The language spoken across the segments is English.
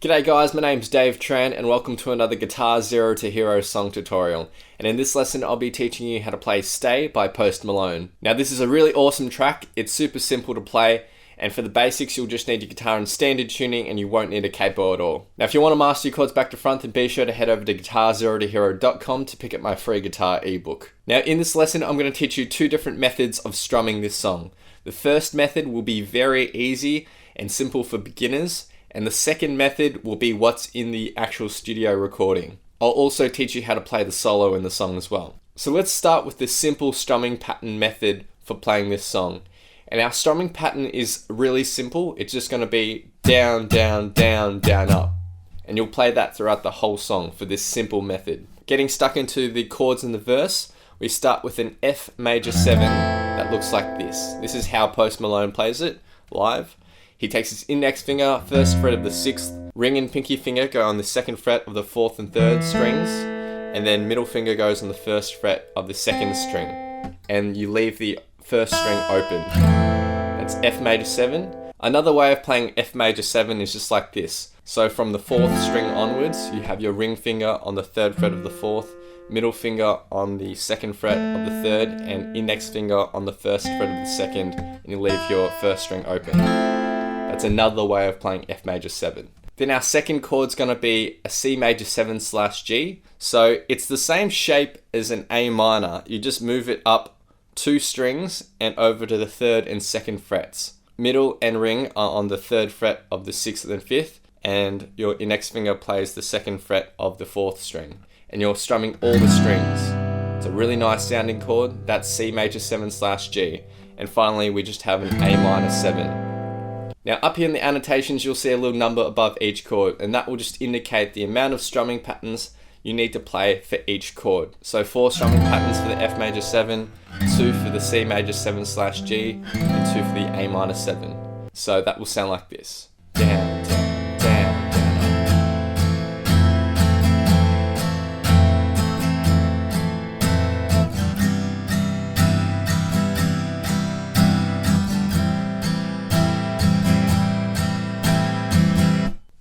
G'day guys, my name's Dave Tran and welcome to another Guitar Zero to Hero song tutorial. And in this lesson I'll be teaching you how to play Stay by Post Malone. Now this is a really awesome track, it's super simple to play, and for the basics you'll just need your guitar in standard tuning and you won't need a capo at all. Now if you want to master your chords back to front, then be sure to head over to guitarzerotohero.com to pick up my free guitar ebook. Now in this lesson I'm going to teach you two different methods of strumming this song. The first method will be very easy and simple for beginners, and the second method will be what's in the actual studio recording. I'll also teach you how to play the solo in the song as well. So let's start with the simple strumming pattern method for playing this song. And our strumming pattern is really simple. It's just going to be down, down, down, down, up. And you'll play that throughout the whole song for this simple method. Getting stuck into the chords in the verse, we start with an F major 7 that looks like this. This is how Post Malone plays it live. He takes his index finger, first fret of the 6th, ring and pinky finger go on the 2nd fret of the 4th and 3rd strings, and then middle finger goes on the 1st fret of the 2nd string, and you leave the 1st string open. That's F major 7. Another way of playing F major 7 is just like this. So from the 4th string onwards, you have your ring finger on the 3rd fret of the 4th, middle finger on the 2nd fret of the 3rd, and index finger on the 1st fret of the 2nd, and you leave your 1st string open. That's another way of playing F major 7. Then our second chord's going to be a C major 7/G. So it's the same shape as an A minor. You just move it up 2 strings and over to the 3rd and 2nd frets. Middle and ring are on the 3rd fret of the 6th and 5th, and your index finger plays the 2nd fret of the 4th string. And you're strumming all the strings. It's a really nice sounding chord. That's C major 7/G. And finally we just have an A minor 7. Now up here in the annotations you'll see a little number above each chord, and that will just indicate the amount of strumming patterns you need to play for each chord. So 4 strumming patterns for the F major 7, 2 for the C major 7/G, and 2 for the A minor 7. So that will sound like this. Down, down, down, down,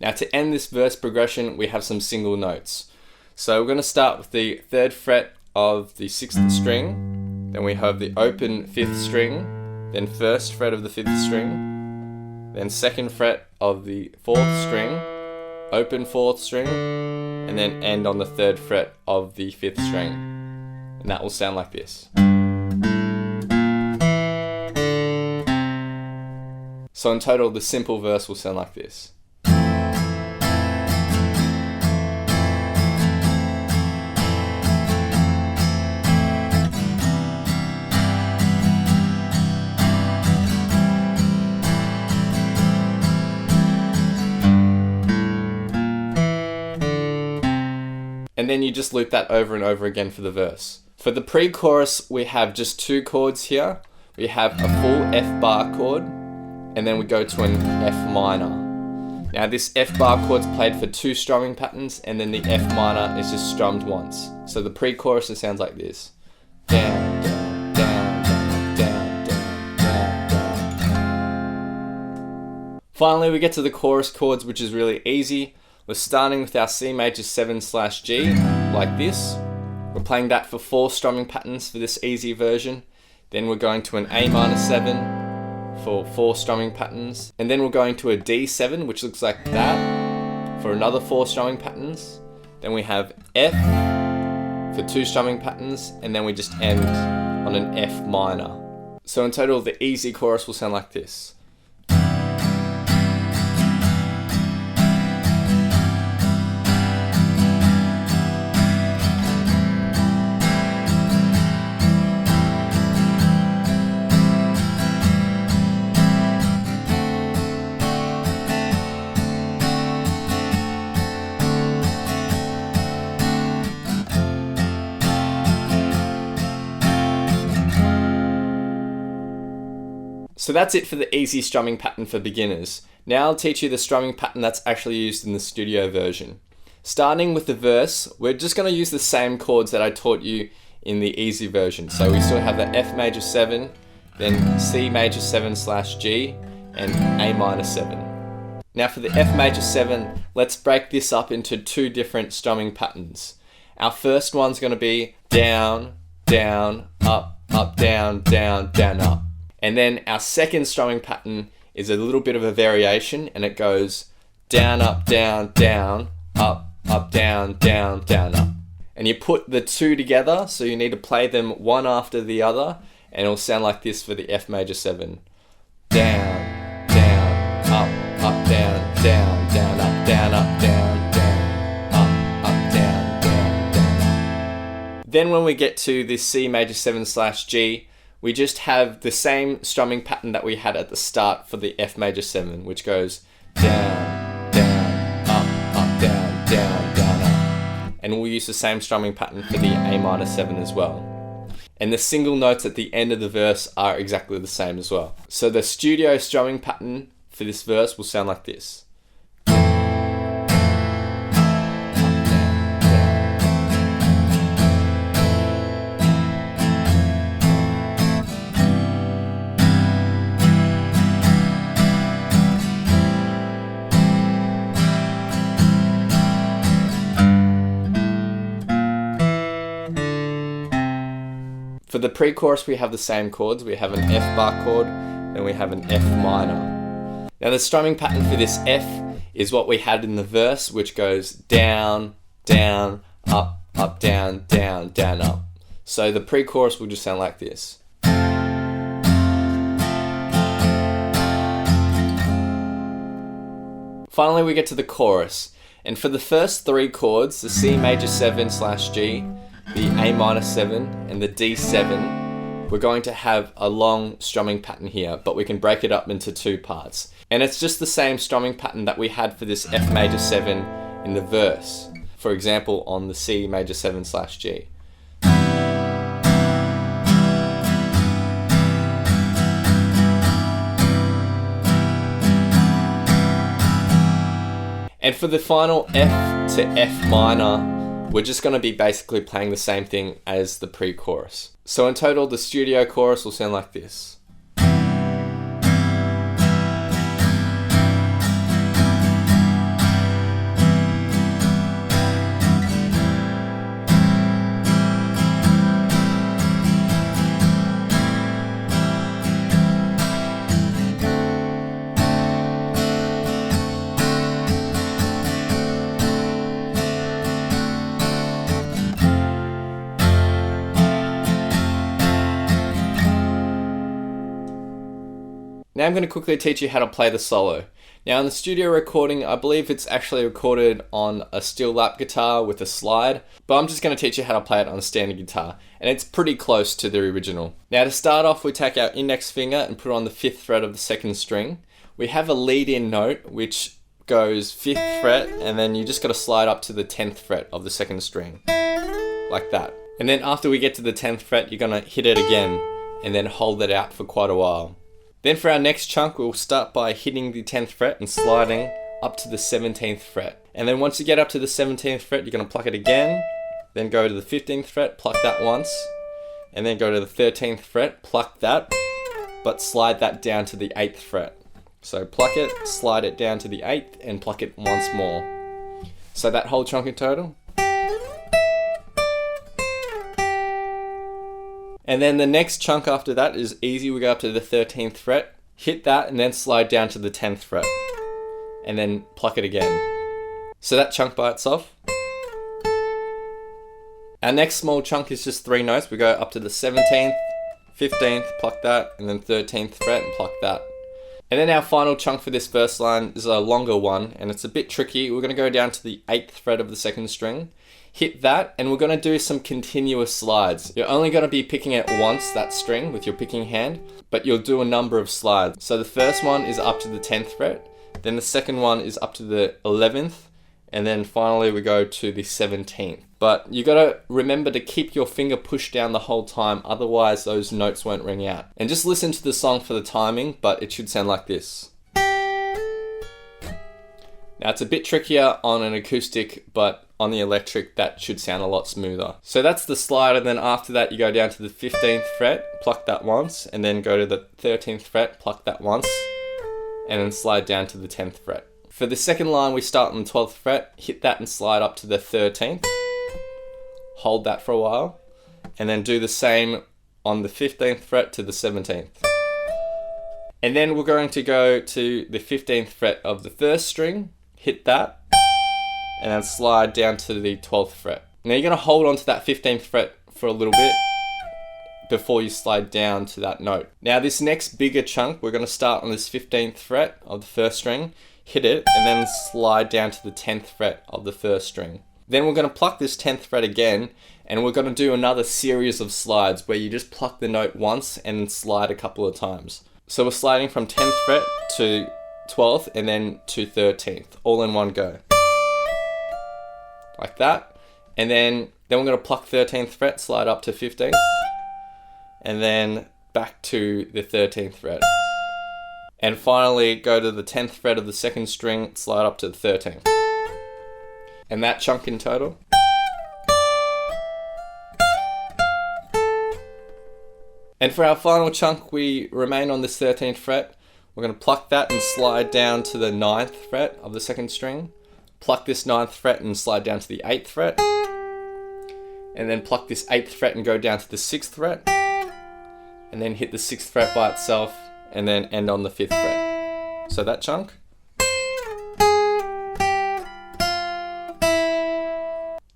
Now to end this verse progression, we have some single notes. So we're going to start with the 3rd fret of the 6th string, then we have the open 5th string, then 1st fret of the 5th string, then 2nd fret of the 4th string, open 4th string, and then end on the 3rd fret of the 5th string. And that will sound like this. So in total, the simple verse will sound like this. And then you just loop that over and over again for the verse. For the pre-chorus, we have just 2 chords here. We have a full F bar chord, and then we go to an F minor. Now this F bar chord's played for 2 strumming patterns, and then the F minor is just strummed once. So the pre-chorus, it sounds like this. Down, down, down, down, down, down, down, down. Finally, we get to the chorus chords, which is really easy. We're starting with our C major 7/G, like this. We're playing that for 4 strumming patterns for this easy version. Then we're going to an A minor 7 for 4 strumming patterns. And then we're going to a D7, which looks like that, for another 4 strumming patterns. Then we have F for 2 strumming patterns, and then we just end on an F minor. So in total, the easy chorus will sound like this. So that's it for the easy strumming pattern for beginners. Now I'll teach you the strumming pattern that's actually used in the studio version. Starting with the verse, we're just going to use the same chords that I taught you in the easy version. So we still have the F major 7, then C major 7/G, and A minor 7. Now for the F major 7, let's break this up into two different strumming patterns. Our first one's going to be down, down, up, up, down, down, down, up. And then our second strumming pattern is a little bit of a variation, and it goes down, up, down, down, up, up, down, down, down, up. And you put the two together, so you need to play them one after the other, and it'll sound like this for the F major 7. Down, down, up, down, down, down, up, down, up, down, down, up, down, down, down. Then when we get to this C major 7/G, we just have the same strumming pattern that we had at the start for the F major 7, which goes down, down, up, down, down, down, up. And we'll use the same strumming pattern for the A minor 7 as well. And the single notes at the end of the verse are exactly the same as well. So the studio strumming pattern for this verse will sound like this. For the pre-chorus, we have the same chords. We have an F bar chord, then we have an F minor. Now the strumming pattern for this F is what we had in the verse, which goes down, down, up, up, down, down, down, up. So the pre-chorus will just sound like this. Finally, we get to the chorus. And for the first three chords, the C major 7/G, the A minor 7 and the D7, we're going to have a long strumming pattern here, but we can break it up into two parts. And it's just the same strumming pattern that we had for this F major 7 in the verse. For example, on the C major 7/G. And for the final F to F minor, we're just going to be basically playing the same thing as the pre-chorus. So in total, the studio chorus will sound like this. Now I'm going to quickly teach you how to play the solo. Now in the studio recording, I believe it's actually recorded on a steel lap guitar with a slide, but I'm just going to teach you how to play it on a standard guitar, and it's pretty close to the original. Now to start off, we take our index finger and put it on the 5th fret of the 2nd string. We have a lead-in note which goes 5th fret, and then you just got to slide up to the 10th fret of the 2nd string, like that. And then after we get to the 10th fret, you're going to hit it again, and then hold it out for quite a while. Then for our next chunk, we'll start by hitting the 10th fret and sliding up to the 17th fret. And then once you get up to the 17th fret, you're going to pluck it again, then go to the 15th fret, pluck that once, and then go to the 13th fret, pluck that, but slide that down to the 8th fret. So pluck it, slide it down to the 8th, and pluck it once more. So that whole chunk in total. And then the next chunk after that is easy. We go up to the 13th fret, hit that, and then slide down to the 10th fret, and then pluck it again. So that chunk by itself. Our next small chunk is just 3 notes. We go up to the 17th, 15th, pluck that, and then 13th fret and pluck that. And then our final chunk for this verse line is a longer one, and it's a bit tricky. We're going to go down to the 8th fret of the 2nd string, hit that, and we're going to do some continuous slides. You're only going to be picking it once, that string, with your picking hand, but you'll do a number of slides. So the first one is up to the 10th fret, then the second one is up to the 11th, and then finally we go to the 17th. But you got to remember to keep your finger pushed down the whole time, otherwise those notes won't ring out. And just listen to the song for the timing, but it should sound like this. Now it's a bit trickier on an acoustic, but on the electric that should sound a lot smoother. So that's the slide, and then after that you go down to the 15th fret, pluck that once, and then go to the 13th fret, pluck that once, and then slide down to the 10th fret. For the second line, we start on the 12th fret, hit that and slide up to the 13th. Hold that for a while, and then do the same on the 15th fret to the 17th. And then we're going to go to the 15th fret of the first string, hit that, and then slide down to the 12th fret. Now you're going to hold on to that 15th fret for a little bit before you slide down to that note. Now this next bigger chunk, we're going to start on this 15th fret of the first string, hit it, and then slide down to the 10th fret of the first string. Then we're going to pluck this 10th fret again, and we're going to do another series of slides where you just pluck the note once and slide a couple of times. So we're sliding from 10th fret to 12th and then to 13th, all in one go. Like that. And then we're going to pluck 13th fret, slide up to 15th, and then back to the 13th fret. And finally go to the 10th fret of the second string, slide up to the 13th. And that chunk in total. And for our final chunk, we remain on this 13th fret. We're going to pluck that and slide down to the 9th fret of the second string. Pluck this 9th fret and slide down to the 8th fret. And then pluck this 8th fret and go down to the 6th fret. And then hit the 6th fret by itself, and then end on the 5th fret. So that chunk.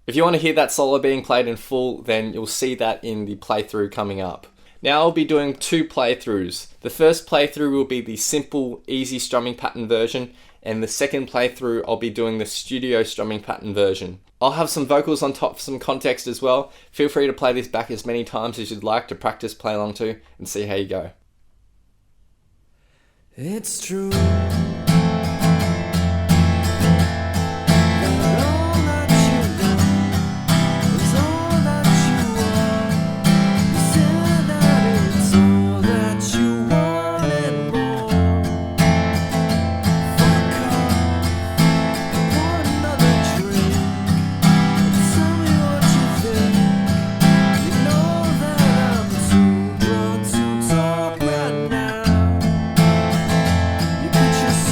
If you want to hear that solo being played in full, then you'll see that in the playthrough coming up. Now I'll be doing two playthroughs. The first playthrough will be the simple, easy strumming pattern version, and the second playthrough I'll be doing the studio strumming pattern version. I'll have some vocals on top for some context as well. Feel free to play this back as many times as you'd like to practice play along to and see how you go. It's true. Just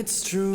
it's true.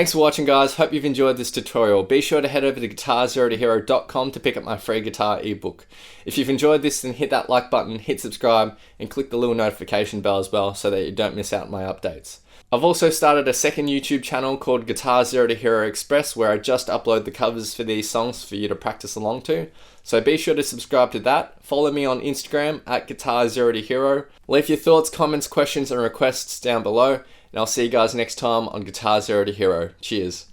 Thanks for watching, guys. Hope you've enjoyed this tutorial. Be sure to head over to guitarzerotohero.com to pick up my free guitar ebook. If you've enjoyed this, then hit that like button, hit subscribe, and click the little notification bell as well so that you don't miss out on my updates. I've also started a second YouTube channel called Guitar Zero to Hero Express, where I just upload the covers for these songs for you to practice along to. So be sure to subscribe to that. Follow me on Instagram at Guitar Zero to Hero. Leave your thoughts, comments, questions, and requests down below. And I'll see you guys next time on Guitar Zero to Hero. Cheers.